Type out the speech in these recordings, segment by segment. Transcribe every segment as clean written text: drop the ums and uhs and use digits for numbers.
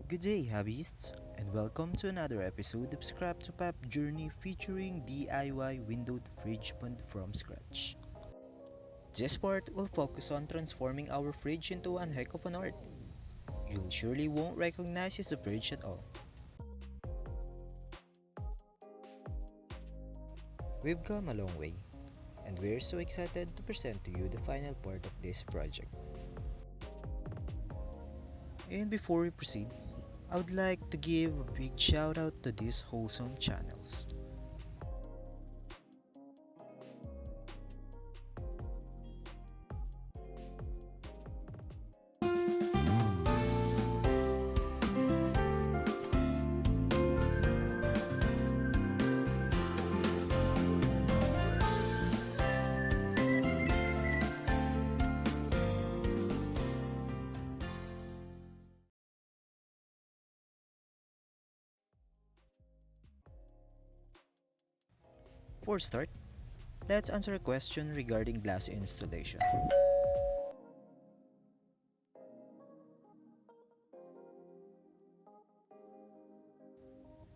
Good day, hobbyists, and welcome to another episode of Scrap to Pop Journey featuring DIY windowed fridge from scratch. This part will focus on transforming our fridge into one heck of an art. You surely won't recognize it's a fridge at all. We've come a long way, and we're so excited to present to you the final part of this project. And before we proceed, I would like to give a big shout out to these wholesome channels. For start, let's answer a question regarding glass installation.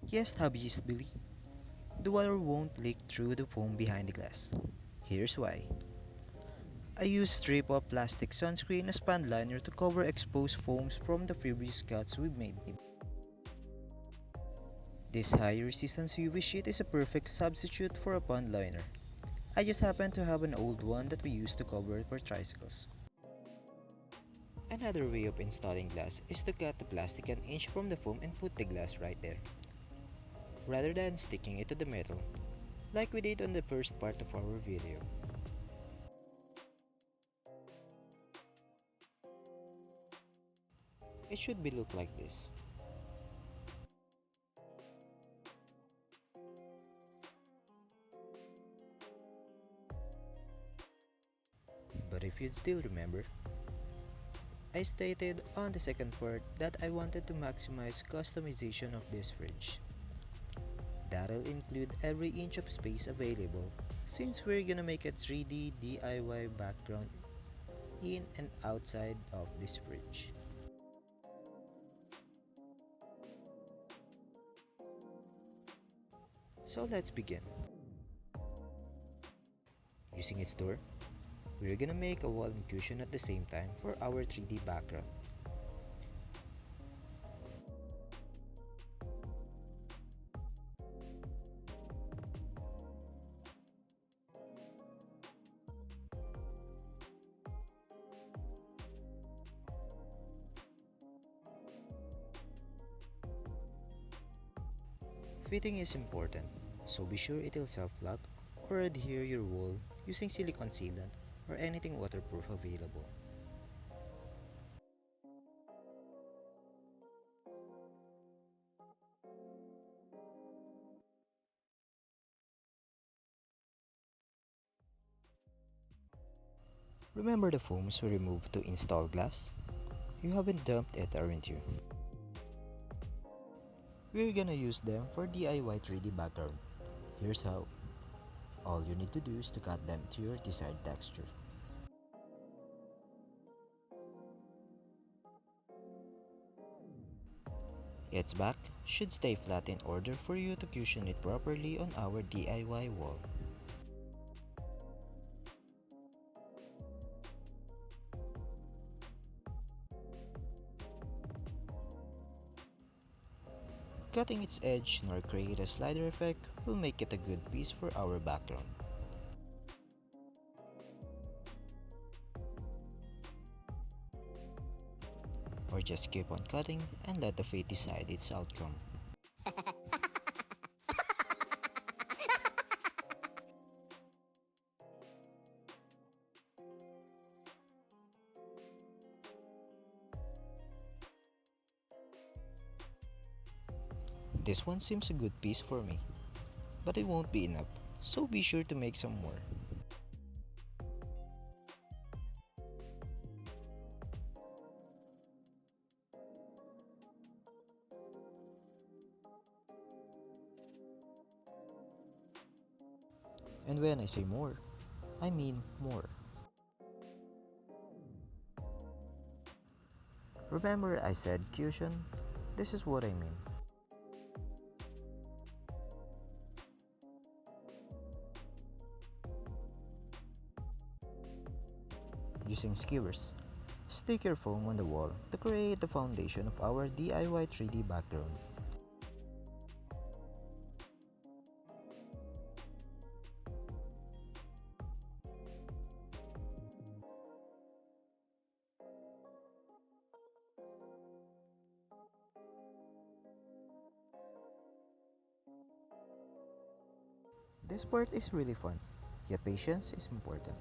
Yes, hobbyist Billy, the water won't leak through the foam behind the glass. Here's why. I use strip of plastic sunscreen as pond liner to cover exposed foams from the previous cuts we've made. This high resistance UV sheet is a perfect substitute for a pond liner. I just happen to have an old one that we used to cover for tricycles. Another way of installing glass is to cut the plastic an inch from the foam and put the glass right there, rather than sticking it to the metal, like we did on the first part of our video. It should be look like this. But if you'd still remember, I stated on the second part that I wanted to maximize customization of this fridge. That'll include every inch of space available since we're gonna make a 3D DIY background in and outside of this fridge. So let's begin. Using its door, we're gonna make a wall inclusion at the same time for our 3D background. Fitting is important, so be sure it'll self-lock or adhere your wall using silicone sealant or anything waterproof available. Remember the foams we removed to install glass? You haven't dumped it, aren't you? We're gonna use them for DIY 3D background. Here's how. All you need to do is to cut them to your desired texture. Its back should stay flat in order for you to cushion it properly on our DIY wall. Cutting its edge nor create a slider effect will make it a good piece for our background. Or just keep on cutting and let the fate decide its outcome. This one seems a good piece for me, but it won't be enough, so be sure to make some more. And when I say more, I mean more. Remember I said cushion? This is what I mean. Using skewers, stick your foam on the wall to create the foundation of our DIY 3D background. This part is really fun, yet patience is important.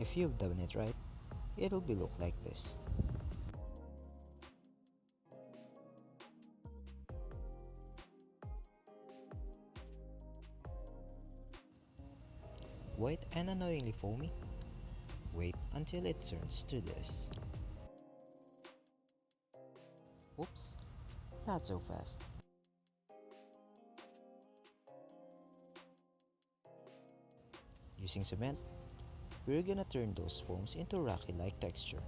If you've done it right, it'll be look like this. White and annoyingly foamy? Wait until it turns to this. Oops, not so fast. Using cement, we're gonna turn those foams into rocky-like texture.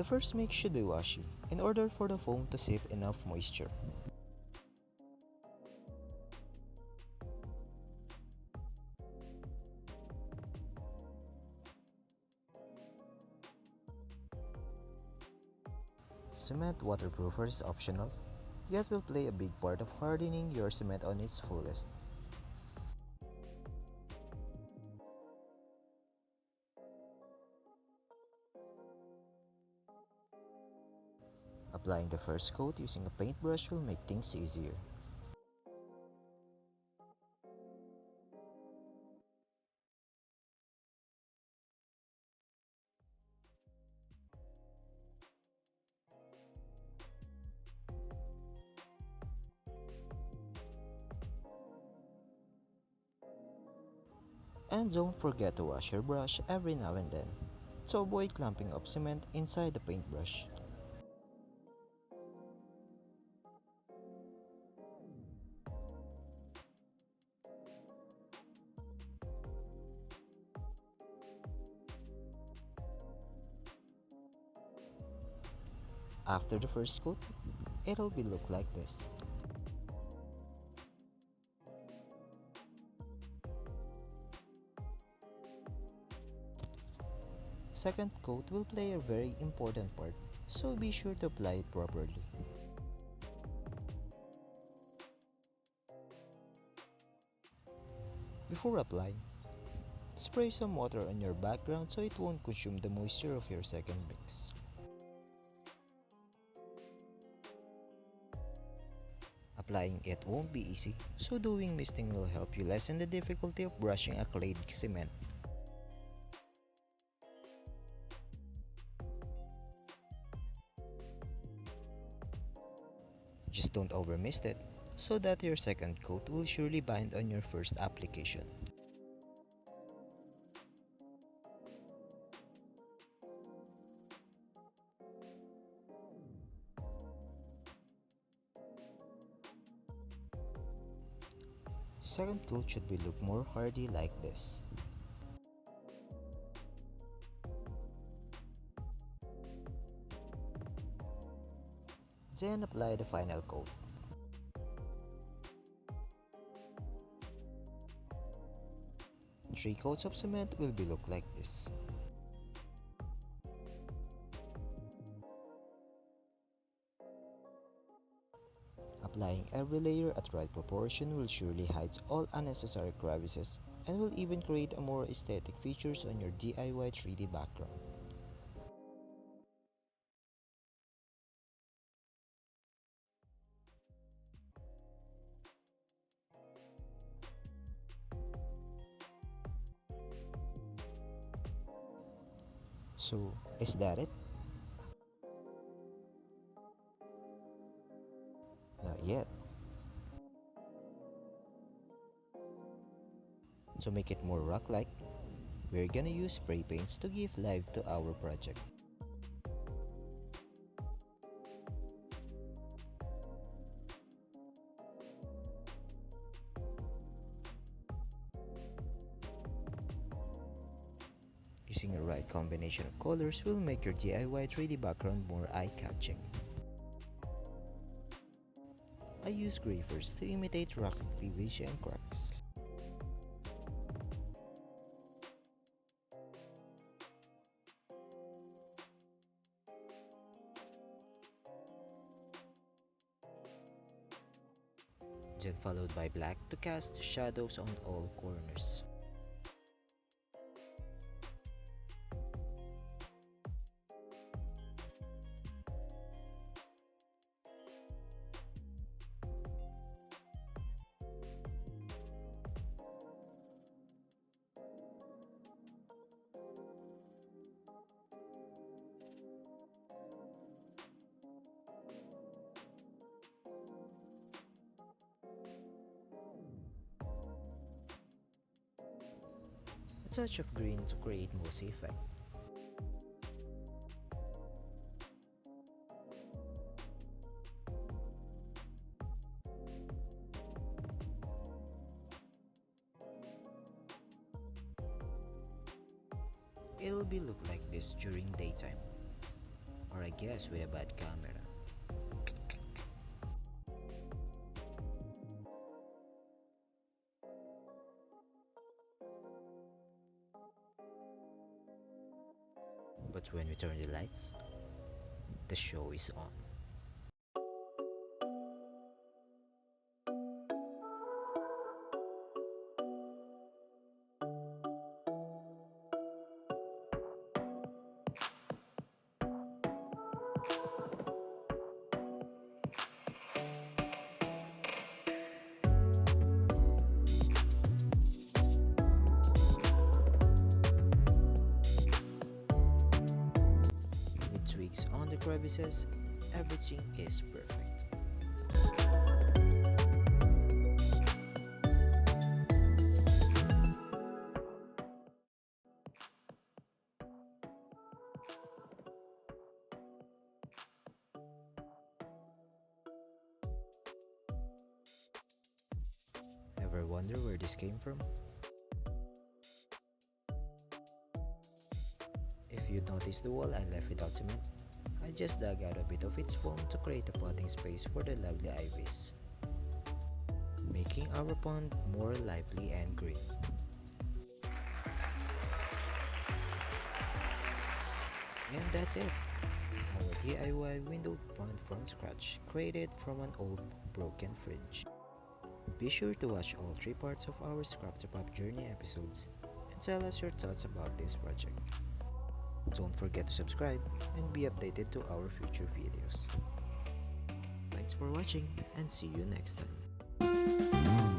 The first mix should be washy in order for the foam to sip enough moisture. Cement waterproofer is optional, yet will play a big part of hardening your cement on its fullest. Applying the first coat using a paintbrush will make things easier. And don't forget to wash your brush every now and then, to avoid clumping up cement inside the paintbrush. After the first coat, it'll be look like this. Second coat will play a very important part, so be sure to apply it properly. Before applying, spray some water on your background so it won't consume the moisture of your second mix. Applying it won't be easy, so doing misting will help you lessen the difficulty of brushing a clayed cement. Just don't overmist it, so that your second coat will surely bind on your first application. Second coat should be look more hardy like this. Then apply the final coat. 3 coats of cement will be look like this. Applying every layer at right proportion will surely hide all unnecessary crevices and will even create a more aesthetic features on your DIY 3D background. So, is that it? Not yet. To make it more rock-like, we're gonna use spray paints to give life to our project. Using the right combination of colors will make your DIY 3D background more eye-catching. I use gray first to imitate rock cleavage and cracks. Then followed by black to cast shadows on all corners. A touch of green to create mossy effect. It'll be look like this during daytime, or I guess with a bad camera. But when we turn the lights, the show is on. With twigs on the crevices, everything is perfect. Ever wonder where this came from? If you notice the wall I left without cement, I just dug out a bit of its foam to create a potting space for the lovely ivies, making our pond more lively and green. And that's it! Our DIY window pond from scratch, created from an old broken fridge. Be sure to watch all 3 parts of our Scrap to Pop journey episodes and tell us your thoughts about this project. Don't forget to subscribe and be updated to our future videos. Thanks for watching and see you next time.